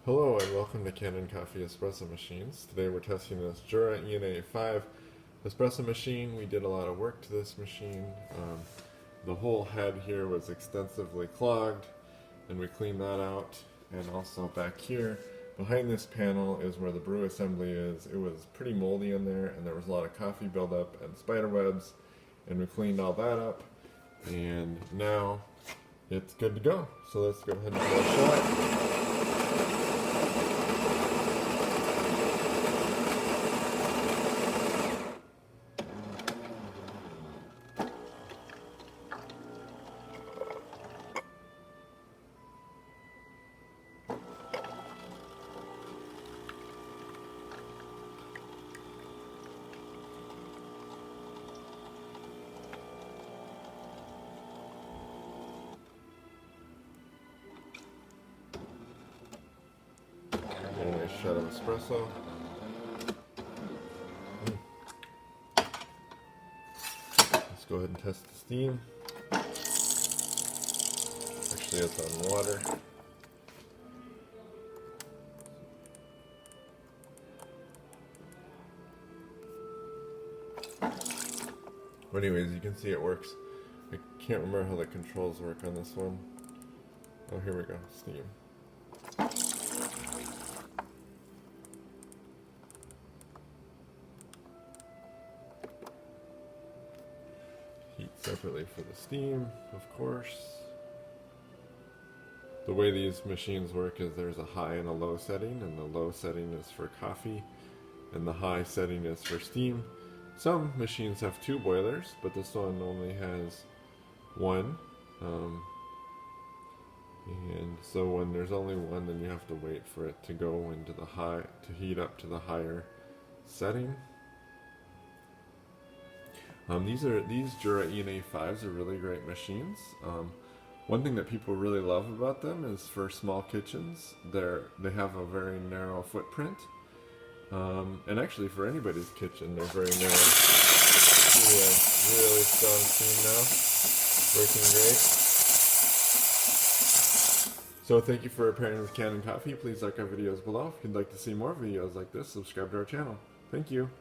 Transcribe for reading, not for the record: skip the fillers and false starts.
Hello and welcome to Kanen Coffee Espresso Machines. Today we're testing this Jura ENA5 espresso machine. We did a lot of work to this machine. The whole head here was extensively clogged and we cleaned that out. And also back here, behind this panel is where the brew assembly is. It was pretty moldy in there and there was a lot of coffee buildup and spider webs, and we cleaned all that up and now it's good to go. So let's go ahead and give it a shot. And a shot of espresso. Let's go ahead and test the steam. Actually, it's on water. But anyways, you can see it works. I can't remember how the controls work on this one. Oh, here we go. Steam. Heat separately for the steam, of course. The way these machines work is there's a high and a low setting, and the low setting is for coffee, and the high setting is for steam. Some machines have two boilers, but this one only has one. And so when there's only one, then you have to wait for it to go into the high, to heat up to the higher setting. These Jura ENA5s are really great machines. One thing that people really love about them is for small kitchens, they have a very narrow footprint. And actually for anybody's kitchen, they're very narrow. See a really strong steam now, working great. So thank you for pairing with Kanen Coffee. Please like our videos below. If you'd like to see more videos like this, subscribe to our channel. Thank you.